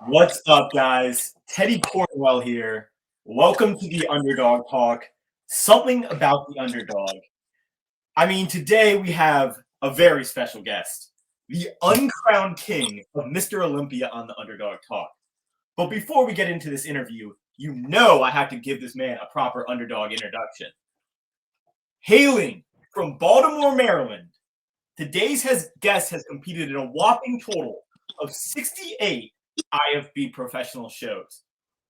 What's up, guys? Teddy Cornwell here. Welcome to the Underdog Talk. Something about the underdog. Today we have a very special guest, the Uncrowned King of Mr. Olympia on the Underdog Talk. But before we get into this interview, you know I have to give this man a proper underdog introduction. Hailing from Baltimore, Maryland, guest has competed in a whopping total of 68 IFB professional shows.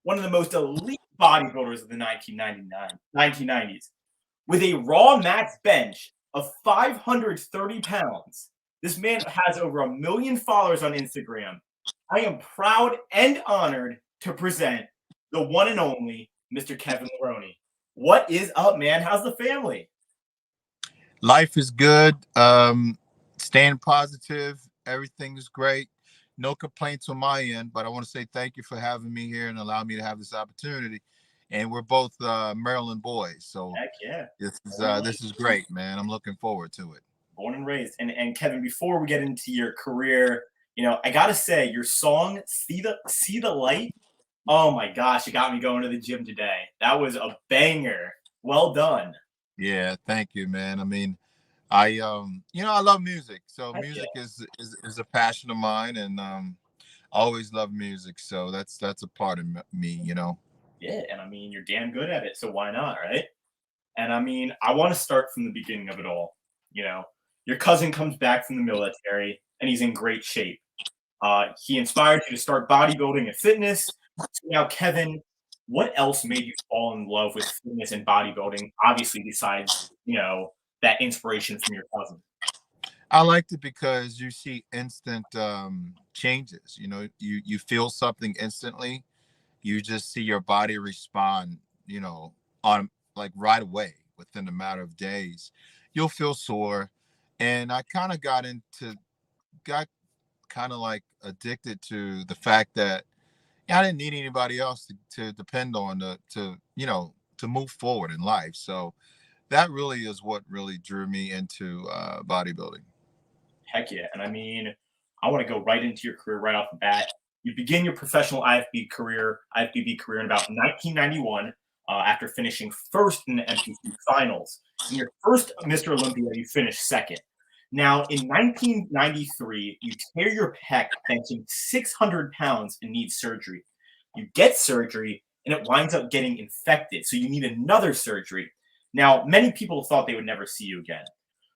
One of the most elite bodybuilders of the 1990s. With a raw max bench of 530 pounds, this man has over 1 million followers on Instagram. I am proud and honored to present the one and only Mr. Kevin Levrone. What is up, man? How's the family? Life is good. Staying positive. Everything is great. No complaints on my end, but I want to say thank you for having me here and allow me to have this opportunity. And we're both Maryland boys, so Heck yeah. this is great, man. I'm looking forward to it. Born and raised. And Kevin, before we get into your career, I gotta say, your song See the Light. Oh my gosh, it got me going to the gym today. That was a banger. Well done. Yeah, thank you, man. I love music, so Heck yeah. music is a passion of mine, and I always love music, so that's a part of me. Yeah, and you're damn good at it, so why not, right? And I want to start from the beginning of it all. You know, your cousin comes back from the military and he's in great shape. He inspired you to start bodybuilding and fitness. So now, Kevin, what else made you fall in love with fitness and bodybuilding? Obviously, besides that inspiration from your cousin. I liked it because you see instant changes. You feel something instantly. You just see your body respond. On like right away within a matter of days. You'll feel sore, and I got kind of like addicted to the fact that I didn't need anybody else to depend on to move forward in life. So that really is what really drew me into bodybuilding. Heck yeah. And I want to go right into your career right off the bat. You begin your professional IFBB career in about 1991 after finishing first in the MPC finals. In your first Mr. Olympia, you finished second. Now, in 1993, you tear your pec benching 600 pounds and need surgery. You get surgery, and it winds up getting infected, so you need another surgery. Now, many people thought they would never see you again.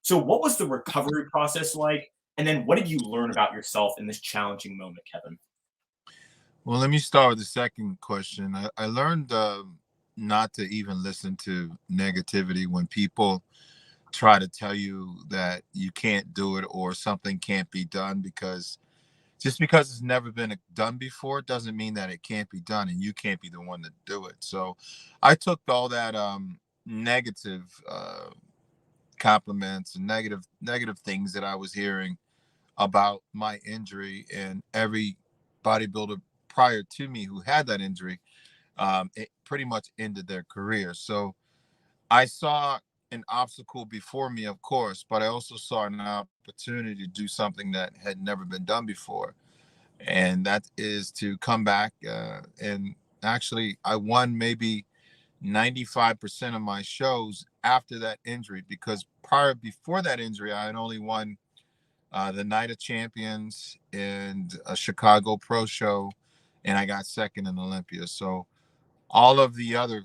So, what was the recovery process like? And then, what did you learn about yourself in this challenging moment, Kevin? Well, let me start with the second question. I learned not to even listen to negativity when people try to tell you that you can't do it or something can't be done, because just because it's never been done before doesn't mean that it can't be done and you can't be the one to do it. So I took all that negative compliments and negative things that I was hearing about my injury, and every bodybuilder prior to me who had that injury, it pretty much ended their career. So I saw an obstacle before me, of course, but I also saw an opportunity to do something that had never been done before, and that is to come back. And actually, I won maybe 95% of my shows after that injury, because before that injury, I had only won the Night of Champions and a Chicago Pro Show, and I got second in Olympia. So all of the other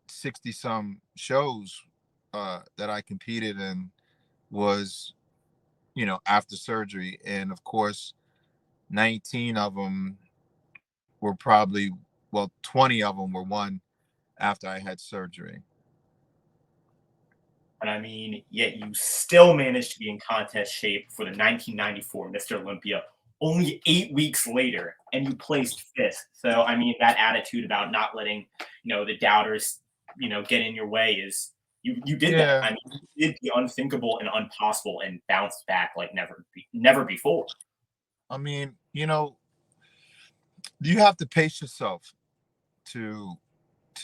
60 some shows that I competed in was, after surgery. And of course, 19 of them were probably, well, 20 of them were won after I had surgery. And yet you still managed to be in contest shape for the 1994 Mr. Olympia only 8 weeks later, and you placed fifth. So, that attitude about not letting, the doubters, get in your way is you did that. Yeah. You did the unthinkable and impossible and bounced back like never before. I mean, you have to pace yourself to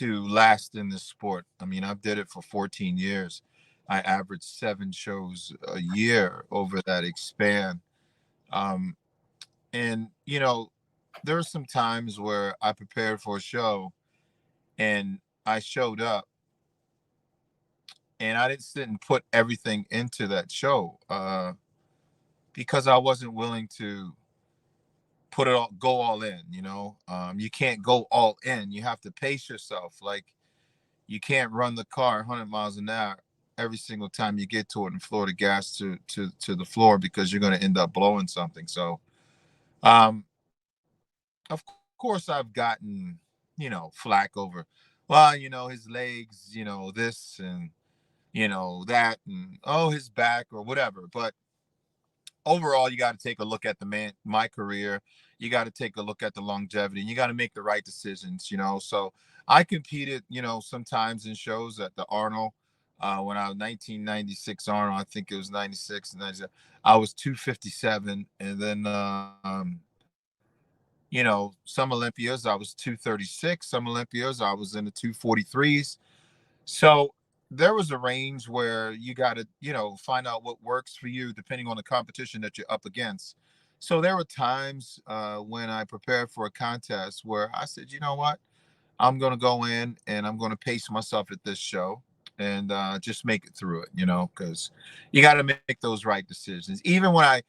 last in this sport. I've did it for 14 years. I averaged 7 shows a year over that span. And there were some times where I prepared for a show and I showed up and I didn't put everything into that show because I wasn't willing to go all in. You can't go all in. You have to pace yourself. Like you can't run the car 100 miles an hour every single time you get to it and floor the gas to the floor because you're going to end up blowing something. So, um, of course, I've gotten flack over, well, his legs, this and that, and oh, his back or whatever. But overall, you got to take a look at my career. You got to take a look at the longevity, and you got to make the right decisions. So I competed, sometimes in shows at the Arnold. When I was 1996 Arnold, I think it was 96 and 97. I was 257, and then some Olympias I was 236. Some Olympias I was in the 243s. So there was a range where you got to, find out what works for you depending on the competition that you're up against. So there were times when I prepared for a contest where I said, you know what, I'm going to go in and I'm going to pace myself at this show and just make it through it, because you got to make those right decisions. Even when I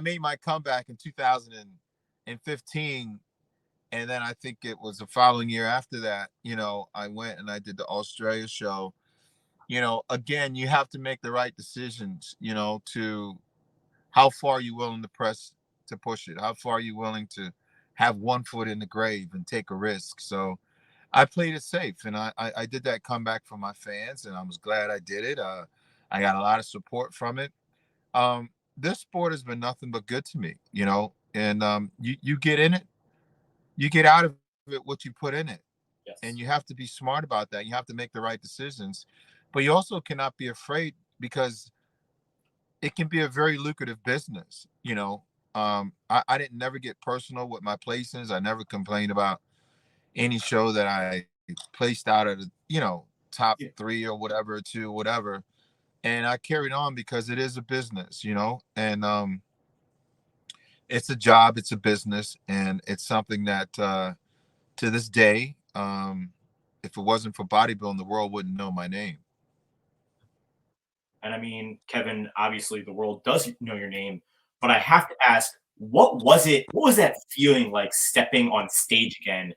made my comeback in 2015, and then I think it was the following year after that, I went and I did the Australia show. Again, you have to make the right decisions, to how far you willing to press to push it, how far are you willing to have one foot in the grave and take a risk. So I played it safe, and I did that comeback for my fans, and I was glad I did it. I got a lot of support from it. This sport has been nothing but good to me, and you get in it, you get out of it what you put in it. And you Yes. have to be smart about that. You have to make the right decisions, but you also cannot be afraid because it can be a very lucrative business. I didn't never get personal with my placings. I never complained about any show that I placed out of the, top Yeah. three or whatever, two, whatever. And I carried on because it is a business, and it's a job, it's a business, and it's something that to this day, if it wasn't for bodybuilding, the world wouldn't know my name. And I mean, Kevin, obviously the world does know your name, but I have to ask, what was it? What was that feeling like stepping on stage again?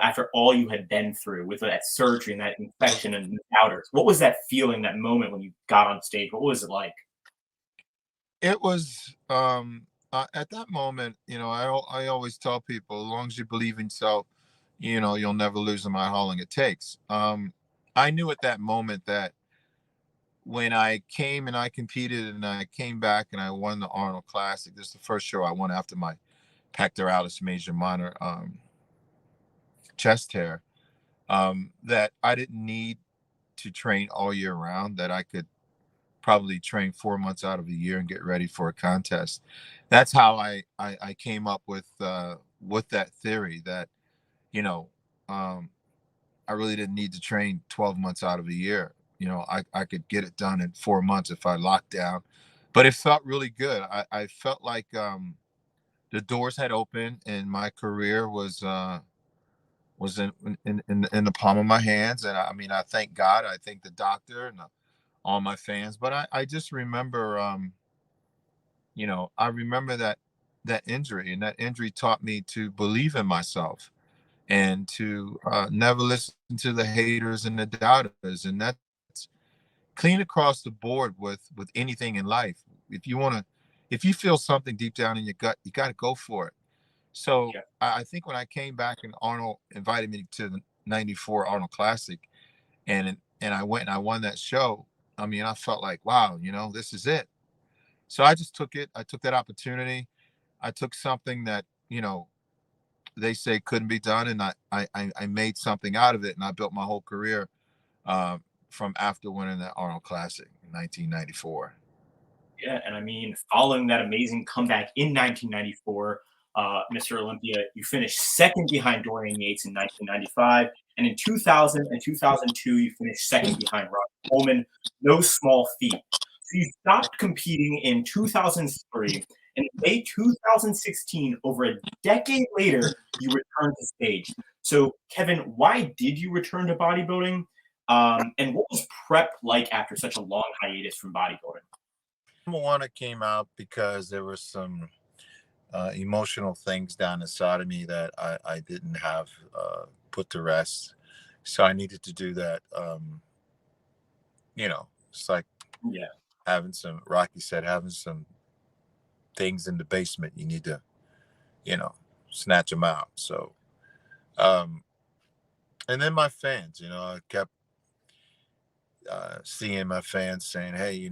After all you had been through with that surgery and that infection and the doubters, what was that feeling? That moment when you got on stage, what was it like? It was at that moment, I always tell people, as long as you believe in yourself, you'll never lose no matter how long it takes. I knew at that moment that when I came and I competed and I came back and I won the Arnold Classic, this is the first show I won after my pectoralis major minor chest tear, that I didn't need to train all year round, that I could probably train 4 months out of a year and get ready for a contest. That's how I came up with that theory that, you know, um, I really didn't need to train 12 months out of a year. I could get it done in 4 months if I locked down. But it felt really good. I felt like the doors had opened and my career was in the palm of my hands. And I mean, I thank God. I thank the doctor and all my fans. But I just remember, I remember that injury, and that injury taught me to believe in myself and to never listen to the haters and the doubters. And that's clean across the board with anything in life. If you feel something deep down in your gut, you got to go for it. So Yeah. I think when I came back and Arnold invited me to the '94 Arnold Classic, and I went and I won that show. I mean, I felt like, wow, this is it. So I just took it. I took that opportunity. I took something that they say couldn't be done, and I made something out of it, and I built my whole career from after winning the Arnold Classic in 1994. Yeah, and I mean, following that amazing comeback in 1994, Mr. Olympia, you finished second behind Dorian Yates in 1995, and in 2000 and 2002, you finished second behind Roger Coleman. No small feat. So you stopped competing in 2003, And in May 2016, over a decade later, you returned to stage. So, Kevin, why did you return to bodybuilding? And what was prep like after such a long hiatus from bodybuilding? Number one, it came out because there were some emotional things down inside of me that I didn't have put to rest. So I needed to do that. It's like Yeah, having some, Rocky said, having some things in the basement. You need to, you know, snatch them out. So, um, and then my fans, I kept seeing my fans saying, hey,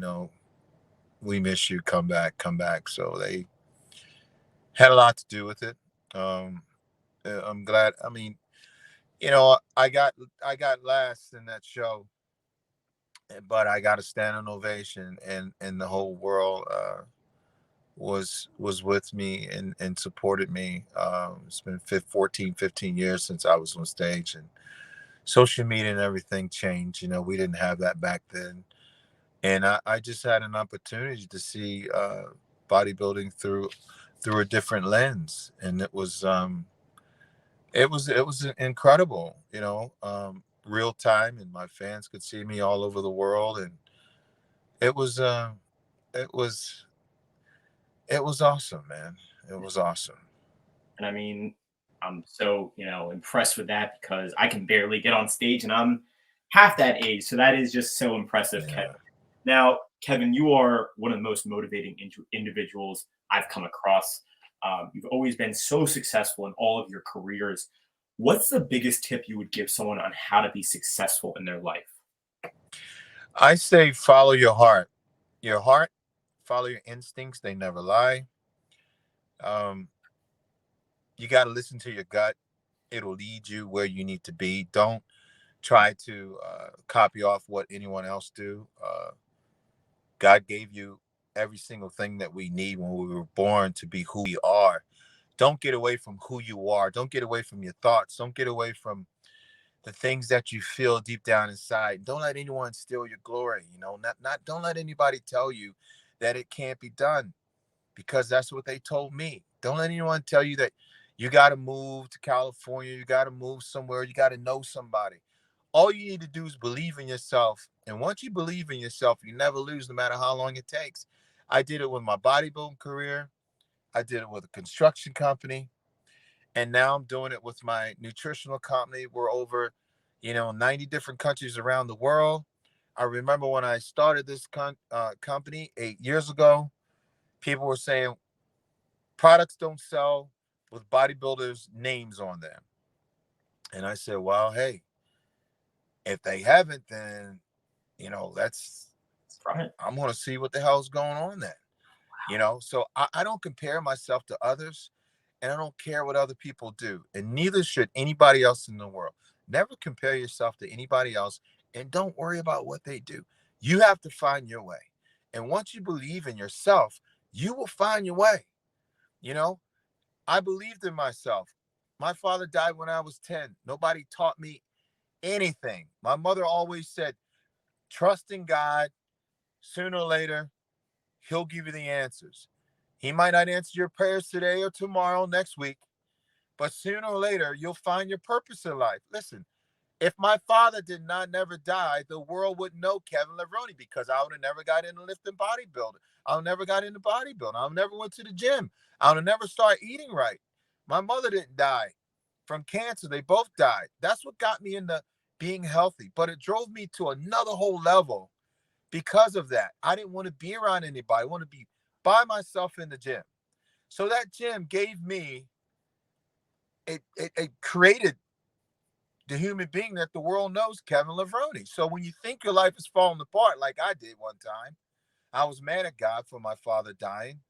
we miss you. Come back, come back. So they had a lot to do with it. I'm glad. I mean, I got last in that show, but I got a standing ovation, and the whole world was with me and supported me. It's been 14, 15 years since I was on stage, and social media and everything changed. We didn't have that back then, and I just had an opportunity to see bodybuilding through a different lens, and it was incredible, real time, and my fans could see me all over the world, and it was it was it was awesome, man. It was awesome. and I mean, I'm so impressed with that because I can barely get on stage, and I'm half that age. So that is just so impressive, Kevin. Yeah. Now, Kevin, you are one of the most motivating individuals I've come across. You've always been so successful in all of your careers. What's the biggest tip you would give someone on how to be successful in their life? I say follow your heart. Your heart, follow your instincts. They never lie. Um, you got to listen to your gut. It'll lead you where you need to be. Don't try to copy off what anyone else do. God gave you every single thing that we need when we were born to be who we are. Don't get away from who you are. Don't get away from your thoughts. Don't get away from the things that you feel deep down inside. Don't let anyone steal your glory. Not don't let anybody tell you that it can't be done, because that's what they told me. Don't let anyone tell you that you got to move to California, you got to move somewhere, you got to know somebody. All you need to do is believe in yourself. And once you believe in yourself, you never lose, no matter how long it takes. I did it with my bodybuilding career. I did it with a construction company. And now I'm doing it with my nutritional company. We're over, 90 different countries around the world. I remember when I started this company 8 years ago, people were saying products don't sell with bodybuilders' names on them. And I said, well, hey, if they haven't, then, that's, Right. I'm going to see what the hell's going on then. So I don't compare myself to others, and I don't care what other people do, and neither should anybody else in the world. Never compare yourself to anybody else, and don't worry about what they do. You have to find your way, and once you believe in yourself, you will find your way. you know I believed in myself. My father died when I was 10. Nobody taught me anything. My mother always said, trust in God. Sooner or later, he'll give you the answers. He might not answer your prayers today or tomorrow, next week, but sooner or later, you'll find your purpose in life. Listen, if my father did not never die, the world wouldn't know Kevin Levrone, because I would have never got into lifting bodybuilding. I would never got into bodybuilding. I would never went to the gym. I would have never started eating right. My mother didn't die from cancer. They both died. That's what got me into being healthy. But it drove me to another whole level because of that. I didn't want to be around anybody. I want to be by myself in the gym. So that gym gave me, it created the human being that the world knows, Kevin Levrone. So when you think your life is falling apart, like I did one time, I was mad at God for my father dying.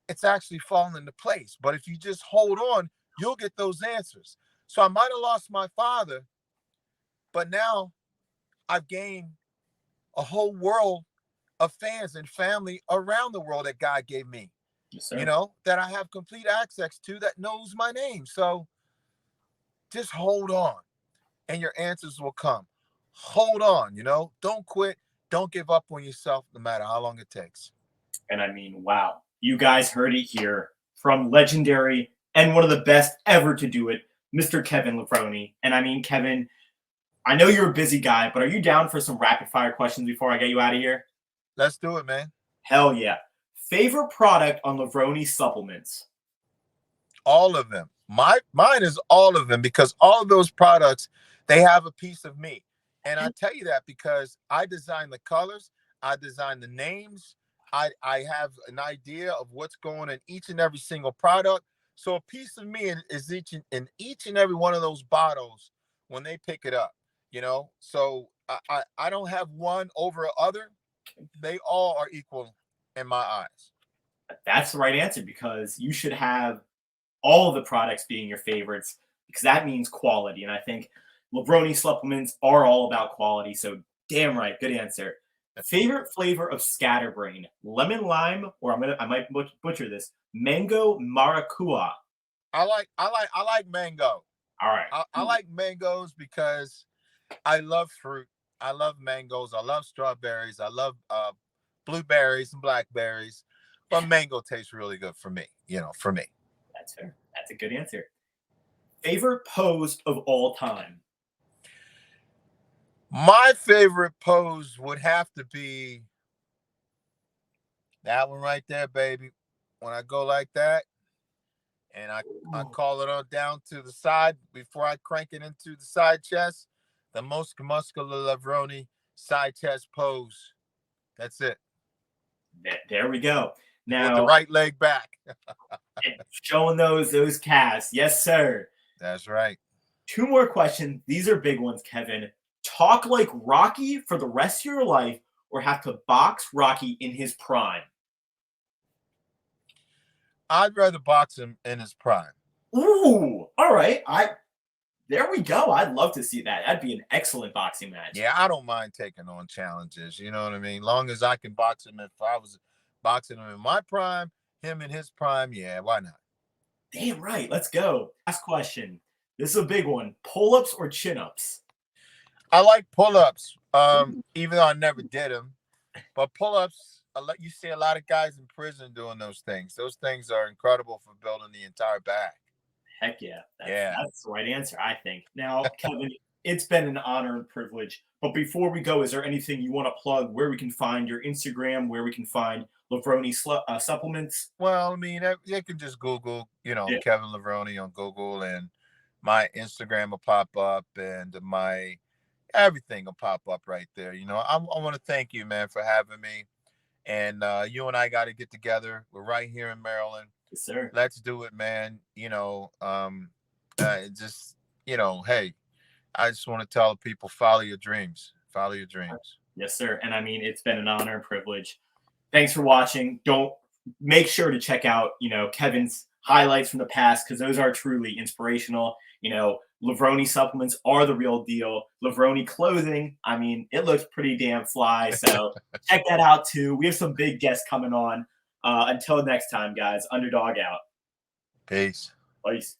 It's actually falling into place. But if you just hold on, you'll get those answers. So I might have lost my father, but now I've gained a whole world of fans and family around the world that God gave me, Yes, sir. that I have complete access to, that knows my name. So just hold on and your answers will come. Hold on, don't quit. Don't give up on yourself, no matter how long it takes. And I mean, wow. You guys heard it here from legendary and one of the best ever to do it, Mr.Kevin Levrone. And I mean, Kevin, I know you're a busy guy, but are you down for some rapid fire questions before I get you out of here? Let's do it, man. Hell yeah. Favorite product on Levrone supplements? All of them. Mine is all of them, because all of those products, they have a piece of me. And I tell you that because I design the colors, I design the names, I have an idea of what's going in each and every single product. So a piece of me is in each and every one of those bottles when they pick it up, you know. So I don't have one over other. They all are equal in my eyes. That's the right answer because you should have all of the products being your favorites because that means quality. And I think Levrone supplements are all about quality. So damn right, good answer. Favorite flavor of Scatterbrain: lemon lime, or I might butcher this, mango maracuja. I like mango. All right. I like mangoes because I love fruit. I love mangoes. I love strawberries. I love blueberries and blackberries. But mango tastes really good for me, you know, for me. That's fair. That's a good answer. Favorite pose of all time? My favorite pose would have to be that one right there, baby. When I go like that and I call it on down to the side before I crank it into the side chest, the most muscular Levrone side chest pose. That's it. There we go. Now, with the right leg back. showing those calves. Yes, sir. That's right. 2 more questions. These are big ones, Kevin. Talk like Rocky for the rest of your life or have to box Rocky in his prime? I'd rather box him in his prime. Ooh, all right. There we go. I'd love to see that. That'd be an excellent boxing match. Yeah, I don't mind taking on challenges. You know what I mean? Long as I can box him. If I was boxing him in my prime, him in his prime, yeah, why not? Damn right. Let's go. Last question. This is a big one. Pull-ups or chin-ups? I like pull-ups, even though I never did them. But pull-ups, you see a lot of guys in prison doing those things. Those things are incredible for building the entire back. Heck yeah. Yeah. That's the right answer, I think. Now, Kevin, it's been an honor and privilege. But before we go, is there anything you want to plug where we can find your Instagram, where we can find Levrone supplements? Well, I mean, they can just Google, you know, Yeah. Kevin Levrone on Google, and my Instagram will pop up, and my everything will pop up right there. You know, I want to thank you, man, for having me. And you and I got to get together. We're right here in Maryland. Yes, sir. Let's do it, man. You know, just, you know, hey, I just want to tell people, follow your dreams. Follow your dreams. Yes, sir. And I mean, it's been an honor and privilege. Thanks for watching. Don't make sure to check out, Kevin's highlights from the past because those are truly inspirational. Levrone supplements are the real deal. Levrone clothing, I mean, it looks pretty damn fly. So check that out too. We have some big guests coming on. Until next time, guys, Underdog out. Peace. Peace.